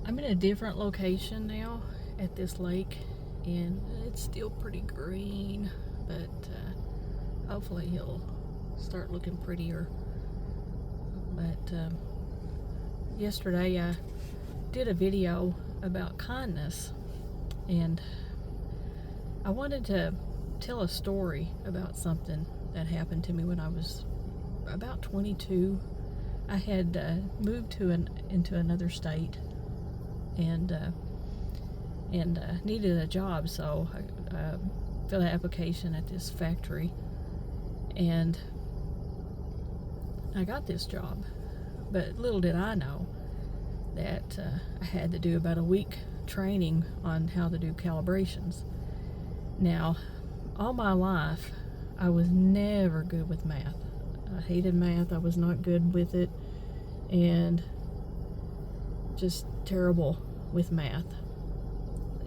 I'm in a different location now at this lake, and it's still pretty green, but hopefully he'll start looking prettier. But yesterday I did a video about kindness, and I wanted to tell a story about something that happened to me when I was about 22. I had moved into another state and needed a job, so I filled an application at this factory, and I got this job. But little did I know that I had to do about a week training on how to do calibrations. Now, all my life, I was never good with math. I hated math. I was not good with it, and just terrible with math.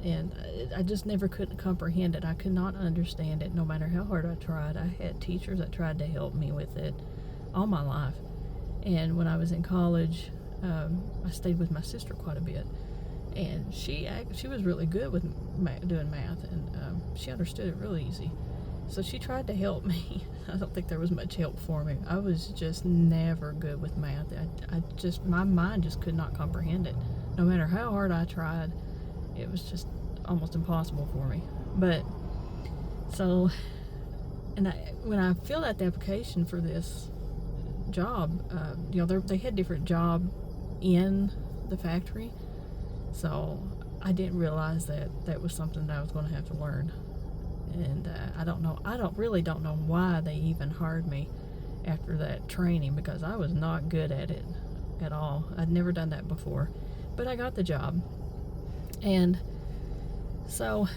And I just never could comprehend it. I could not understand it no matter how hard I tried. I had teachers that tried to help me with it all my life. And when I was in college, I stayed with my sister quite a bit, and she was really good with doing math, and she understood it really easy. So she tried to help me. I don't think there was much help for me. I was just never good with math. My mind just could not comprehend it. No matter how hard I tried, it was just almost impossible for me. But so, when I filled out the application for this job, they had different job in the factory, so I didn't realize that was something that I was going to have to learn. And I don't know why they even hired me after that training, because I was not good at it at all. I'd never done that before, but I got the job. And so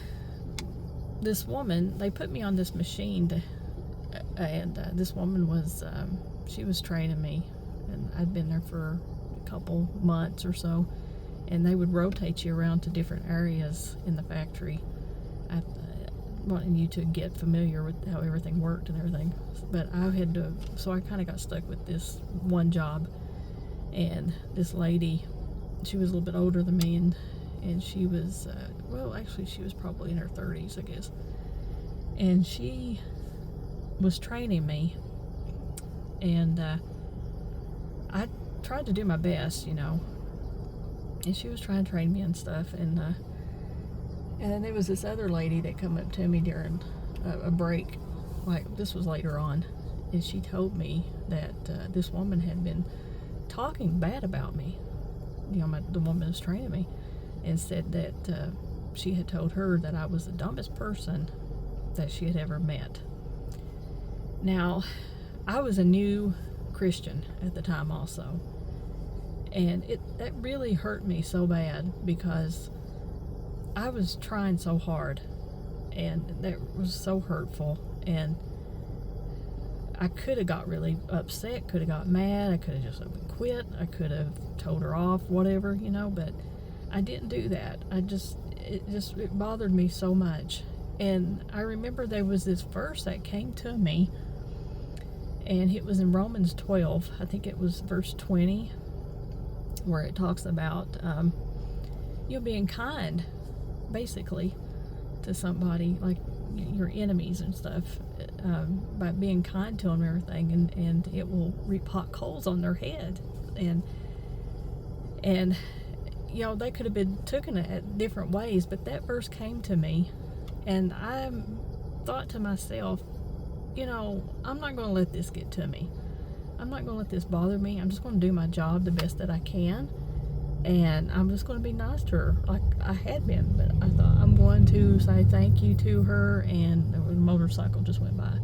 this woman, they put me on this machine and this woman was she was training me, and I'd been there for a couple months or so, and they would rotate you around to different areas in the factory, wanting you to get familiar with how everything worked and everything. But so I kind of got stuck with this one job. And this lady, she was a little bit older than me, and she was actually she was probably in her 30s, I guess, and she was training me, and I tried to do my best, and she was trying to train me and stuff. And then there was this other lady that come up to me during a break, like this was later on, and she told me that this woman had been talking bad about me. The woman was training me, and said that she had told her that I was the dumbest person that she had ever met. Now, I was a new Christian at the time also, and that really hurt me so bad, because I was trying so hard, and that was so hurtful, and I could have got really upset, could have got mad, I could have just quit, I could have told her off, whatever, but I didn't do that. It bothered me so much. And I remember there was this verse that came to me, and it was in Romans 12, I think it was verse 20, where it talks about being kind, basically, to somebody, like your enemies and stuff, by being kind to them and everything, and it will reap hot coals on their head. And they could have been taken at different ways, but that verse came to me, and I thought to myself, I'm not going to let this get to me. I'm not going to let this bother me. I'm just going to do my job the best that I can, and I'm just going to be nice to her like I had been. But I thought, I'm going to say thank you to her, and a motorcycle just went by,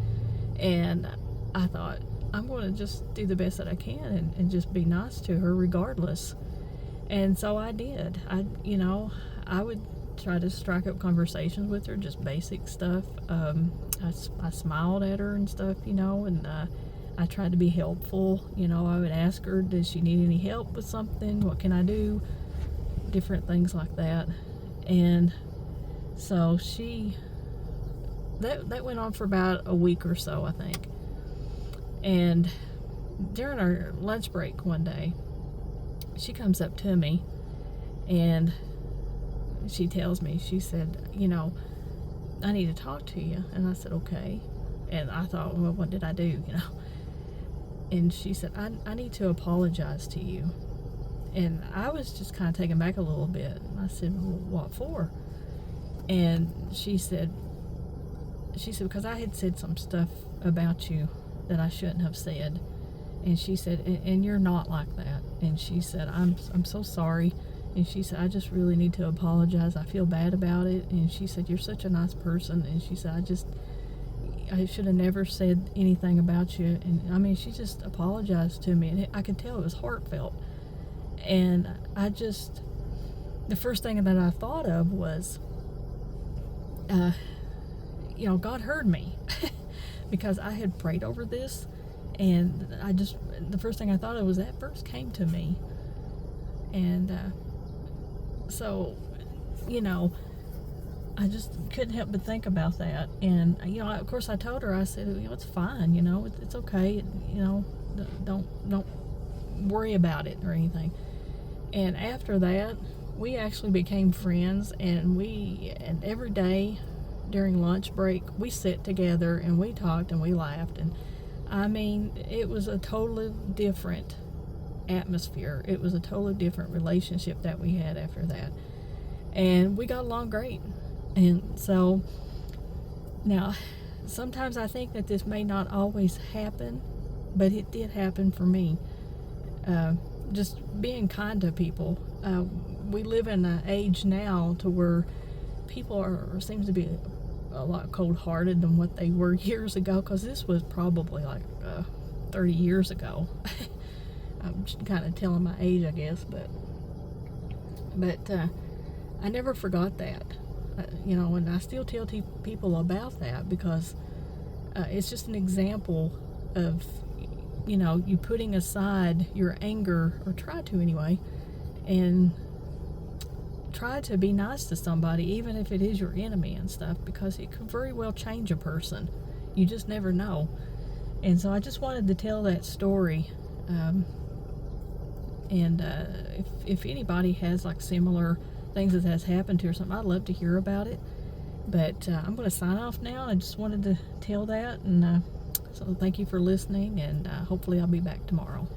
and I thought, I'm going to just do the best that I can and just be nice to her regardless. And so I did. I would try to strike up conversations with her, just basic stuff. I smiled at her and stuff, and I tried to be helpful. I would ask her, does she need any help with something? What can I do? Different things like that. And so that went on for about a week or so, I think. And during our lunch break one day, she comes up to me And she tells me, she said, you know, I need to talk to you. And I said, okay. And I thought, well, what did I do, you know? And she said, I need to apologize to you. And I was just kind of taken back a little bit. I said, well, what for? And she said, because I had said some stuff about you that I shouldn't have said. And she said, and you're not like that. And she said, I'm so sorry. And she said, I just really need to apologize. I feel bad about it. And she said, you're such a nice person. And she said, I should have never said anything about you. And I mean, she just apologized to me, and I could tell it was heartfelt. And the first thing that I thought of was, you know, God heard me because I had prayed over this, and the first thing I thought of was that verse came to me. And so, you know, I just couldn't help but think about that. And, you know, of course I told her, I said, you know, it's fine, you know, it's okay, you know, don't worry about it or anything. And after that, we actually became friends, and every day during lunch break, we sat together and we talked and we laughed. And I mean, it was a totally different atmosphere. It was a totally different relationship that we had after that. And we got along great. And so now, sometimes I think that this may not always happen, but it did happen for me. Just being kind to people. We live in an age now to where people seems to be a lot cold-hearted than what they were years ago, because this was probably like 30 years ago. I'm just kind of telling my age, I guess, but I never forgot that. You know, and I still tell people about that, because it's just an example of, you know, you putting aside your anger, or try to anyway, and try to be nice to somebody, even if it is your enemy and stuff, because it could very well change a person. You just never know. And so I just wanted to tell that story. If anybody has like similar things that has happened to or something, I'd love to hear about it. But I'm going to sign off now. I just wanted to tell that, and so thank you for listening, and hopefully I'll be back tomorrow.